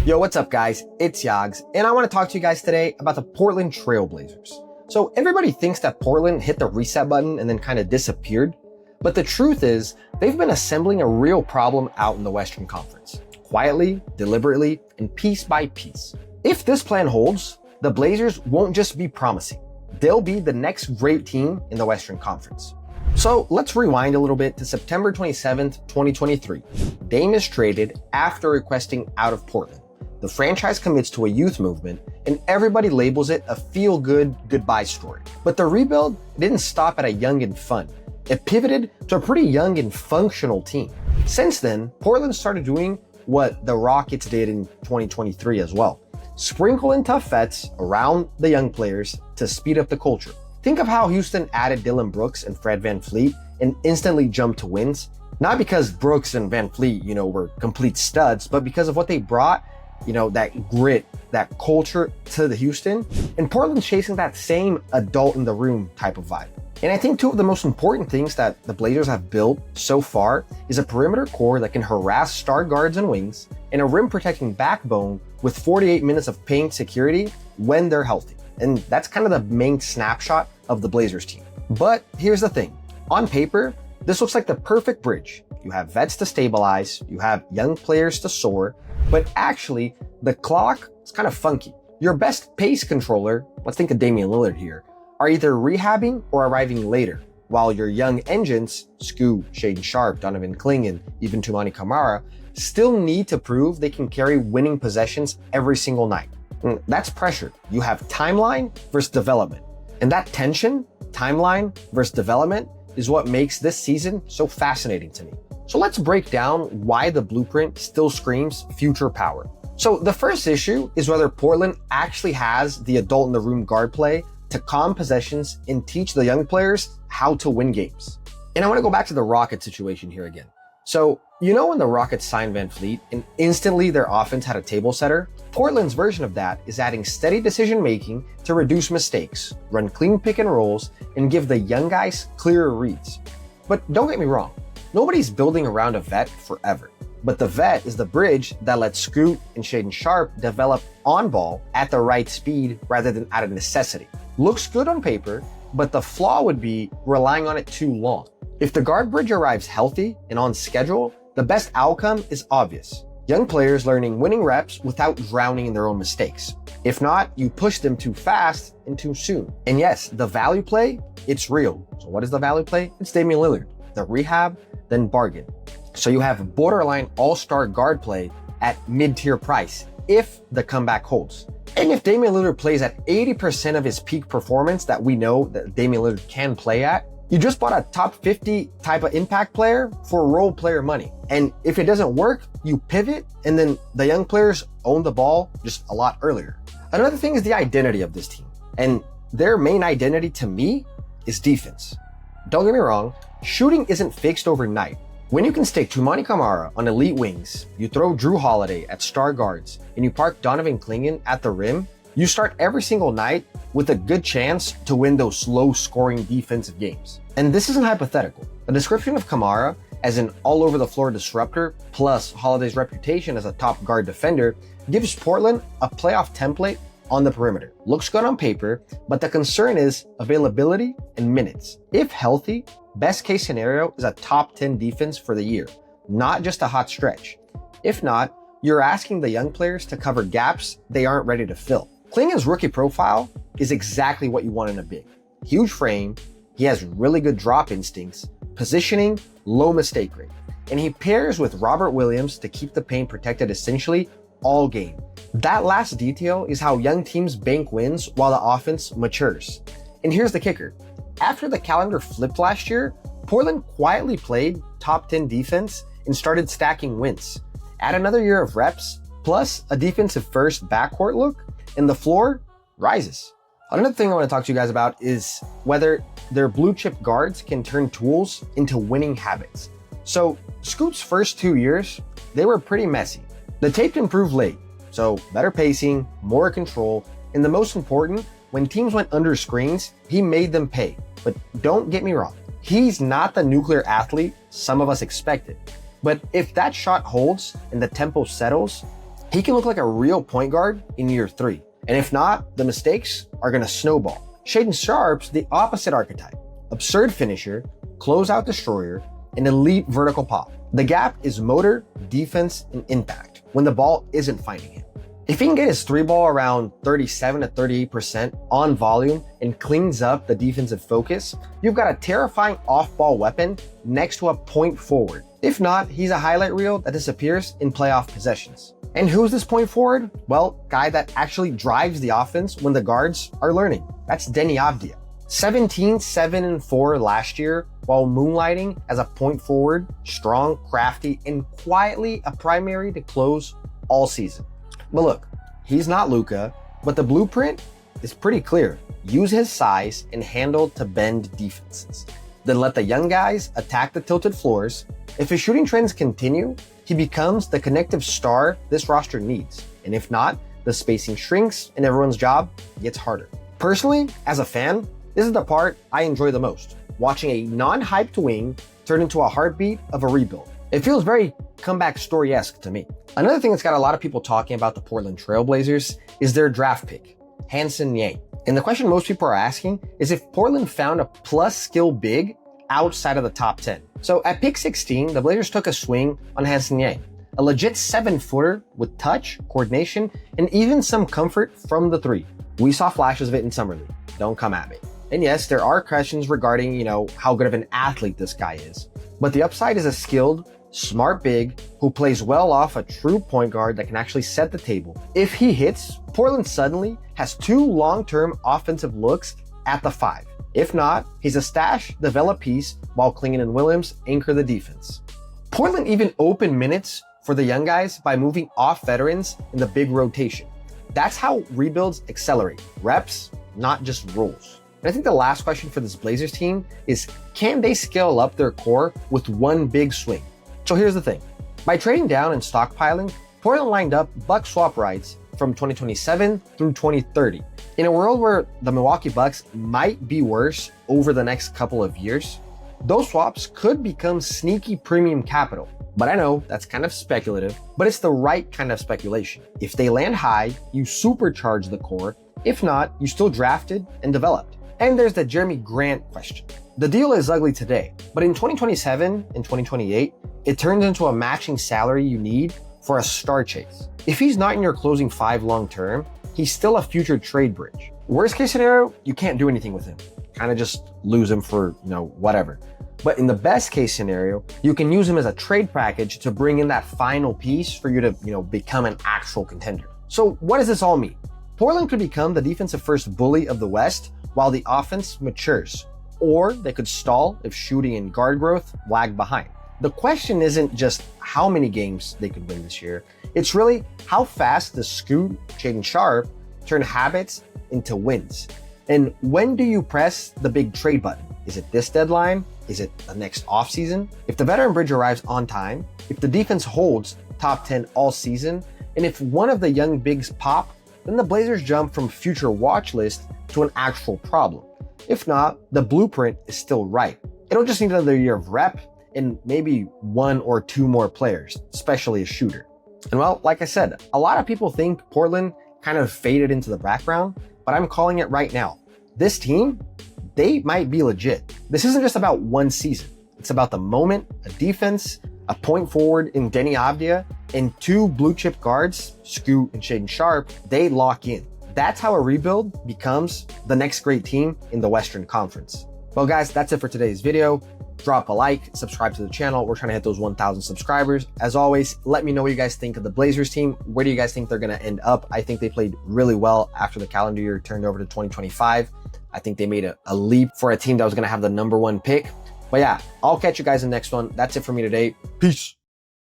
Yo, what's up guys? It's Yags, and I want to talk to you guys today about the Portland Trail Blazers. So everybody thinks that Portland hit the reset button and then kind of disappeared, but the truth is they've been assembling a real problem out in the Western Conference, quietly, deliberately, and piece by piece. If this plan holds, the Blazers won't just be promising, they'll be the next great team in the Western Conference. So let's rewind a little bit to September 27th, 2023. Dame is traded after requesting out of Portland. The franchise commits to a youth movement, and everybody labels it a feel-good goodbye story. But the rebuild didn't stop at a young and fun. It pivoted to a pretty young and functional team. Since then, Portland started doing what the Rockets did in 2023 as well. Sprinkle in tough vets around the young players to speed up the culture. Think of how Houston added Dillon Brooks and Fred VanVleet and instantly jumped to wins. Not because Brooks and VanVleet, were complete studs, but because of what they brought, that grit, that culture to the Houston. And Portland's chasing that same adult in the room type of vibe. And I think two of the most important things that the Blazers have built so far is a perimeter core that can harass star guards and wings, and a rim protecting backbone with 48 minutes of paint security when they're healthy. And that's kind of the main snapshot of the Blazers team. But here's the thing. On paper, this looks like the perfect bridge. You have vets to stabilize, you have young players to soar, but actually, the clock is kind of funky. Your best pace controller, let's think of Damian Lillard here, are either rehabbing or arriving later, while your young engines, Scoot, Shaedon Sharpe, Donovan Clingan, even Toumani Camara, still need to prove they can carry winning possessions every single night. And that's pressure. You have timeline versus development. And that tension, timeline versus development, is what makes this season so fascinating to me. So let's break down why the blueprint still screams future power. So the first issue is whether Portland actually has the adult in the room guard play to calm possessions and teach the young players how to win games. And I want to go back to the Rockets situation here again. So, when the Rockets signed VanVleet and instantly their offense had a table setter? Portland's version of that is adding steady decision making to reduce mistakes, run clean pick and rolls, and give the young guys clearer reads. But don't get me wrong, nobody's building around a vet forever. But the vet is the bridge that lets Scoot and Shaedon Sharpe develop on ball at the right speed rather than out of necessity. Looks good on paper, but the flaw would be relying on it too long. If the guard bridge arrives healthy and on schedule, the best outcome is obvious. Young players learning winning reps without drowning in their own mistakes. If not, you push them too fast and too soon. And yes, the value play, it's real. So what is the value play? It's Damian Lillard. The rehab, then bargain. So you have borderline all-star guard play at mid-tier price if the comeback holds. And if Damian Lillard plays at 80% of his peak performance that we know that Damian Lillard can play at, you just bought a top 50 type of impact player for role player money. And if it doesn't work, you pivot, and then the young players own the ball just a lot earlier. Another thing is the identity of this team. And their main identity to me is defense. Don't get me wrong, shooting isn't fixed overnight. When you can stick Toumani Camara on elite wings, you throw Jrue Holiday at star guards, and you park Donovan Clingan at the rim, you start every single night with a good chance to win those low-scoring defensive games. And this isn't hypothetical. The description of Camara as an all-over-the-floor disruptor, plus Holiday's reputation as a top guard defender, gives Portland a playoff template on the perimeter. Looks good on paper, but the concern is availability and minutes. If healthy, best case scenario is a top 10 defense for the year, not just a hot stretch. If not, you're asking the young players to cover gaps they aren't ready to fill. Clingan's rookie profile is exactly what you want in a big. Huge frame, he has really good drop instincts, positioning, low mistake rate. And he pairs with Robert Williams to keep the paint protected essentially all game. That last detail is how young teams bank wins while the offense matures. And here's the kicker. After the calendar flipped last year, Portland quietly played top 10 defense and started stacking wins. Add another year of reps, plus a defensive first backcourt look, and the floor rises. Another thing I want to talk to you guys about is whether their blue chip guards can turn tools into winning habits. So Scoot's first 2 years, they were pretty messy. The tape improved late, so better pacing, more control, and the most important, when teams went under screens, he made them pay. But don't get me wrong, he's not the nuclear athlete some of us expected. But if that shot holds and the tempo settles, He can look like a real point guard in year 3. And if not, the mistakes are going to snowball. Shaedon Sharpe's the opposite archetype. Absurd finisher, closeout destroyer, and elite vertical pop. The gap is motor, defense, and impact when the ball isn't finding him. If he can get his 3-ball around 37 to 38% on volume and cleans up the defensive focus, you've got a terrifying off-ball weapon next to a point forward. If not, he's a highlight reel that disappears in playoff possessions. And who's this point forward? Well, guy that actually drives the offense when the guards are learning. That's Deni Avdija. 17, 7, and 4 last year while moonlighting as a point forward, strong, crafty, and quietly a primary to close all season. But look, he's not Luka, but the blueprint is pretty clear. Use his size and handle to bend defenses. Then let the young guys attack the tilted floors. If his shooting trends continue, he becomes the connective star this roster needs. And if not, the spacing shrinks and everyone's job gets harder. Personally, as a fan, this is the part I enjoy the most. Watching a non-hyped wing turn into a heartbeat of a rebuild. It feels very comeback story-esque to me. Another thing that's got a lot of people talking about the Portland Trailblazers is their draft pick, Hansen Yang. And the question most people are asking is if Portland found a plus skill big outside of the top 10. So at pick 16, the Blazers took a swing on Hansen Yang, a legit 7-footer with touch, coordination, and even some comfort from the 3. We saw flashes of it in Summer League. Don't come at me. And yes, there are questions regarding, how good of an athlete this guy is. But the upside is a skilled, smart big who plays well off a true point guard that can actually set the table. If he hits, Portland suddenly has 2 long-term offensive looks at the 5. If not, he's a stash, develop piece while Clingan and Williams anchor the defense. Portland even opened minutes for the young guys by moving off veterans in the big rotation. That's how rebuilds accelerate. Reps, not just roles. And I think the last question for this Blazers team is, can they scale up their core with one big swing? So here's the thing. By trading down and stockpiling, Portland lined up Buck swap rights from 2027 through 2030. In a world where the Milwaukee Bucks might be worse over the next couple of years, those swaps could become sneaky premium capital. But I know that's kind of speculative, but it's the right kind of speculation. If they land high, you supercharge the core. If not, you still drafted and developed. And there's the Jeremy Grant question. The deal is ugly today, but in 2027 and 2028, it turns into a matching salary you need for a star chase. If he's not in your closing 5 long term, he's still a future trade bridge. Worst case scenario, you can't do anything with him. Kind of just lose him for, whatever. But in the best case scenario, you can use him as a trade package to bring in that final piece for you to, become an actual contender. So what does this all mean? Portland could become the defensive first bully of the West while the offense matures, or they could stall if shooting and guard growth lag behind. The question isn't just how many games they could win this year. It's really how fast does Scoot, Shaedon Sharpe turn habits into wins? And when do you press the big trade button? Is it this deadline? Is it the next offseason? If the veteran bridge arrives on time, if the defense holds top 10 all season, and if one of the young bigs pop, then the Blazers jump from future watch list to an actual problem. If not, the blueprint is still right. It'll just need another year of rep and maybe 1 or 2 more players, especially a shooter. And well, like I said, a lot of people think Portland kind of faded into the background, but I'm calling it right now. This team, they might be legit. This isn't just about one season. It's about the moment, a defense, a point forward in Deni Avdija, and 2 blue chip guards, Scoot and Shaedon Sharpe, they lock in. That's how a rebuild becomes the next great team in the Western Conference. Well guys, that's it for today's video. Drop a like, subscribe to the channel. We're trying to hit those 1,000 subscribers. As always, let me know what you guys think of the Blazers team. Where do you guys think they're going to end up? I think they played really well after the calendar year turned over to 2025. I think they made a leap for a team that was going to have the #1 pick. But yeah, I'll catch you guys in the next one. That's it for me today. Peace.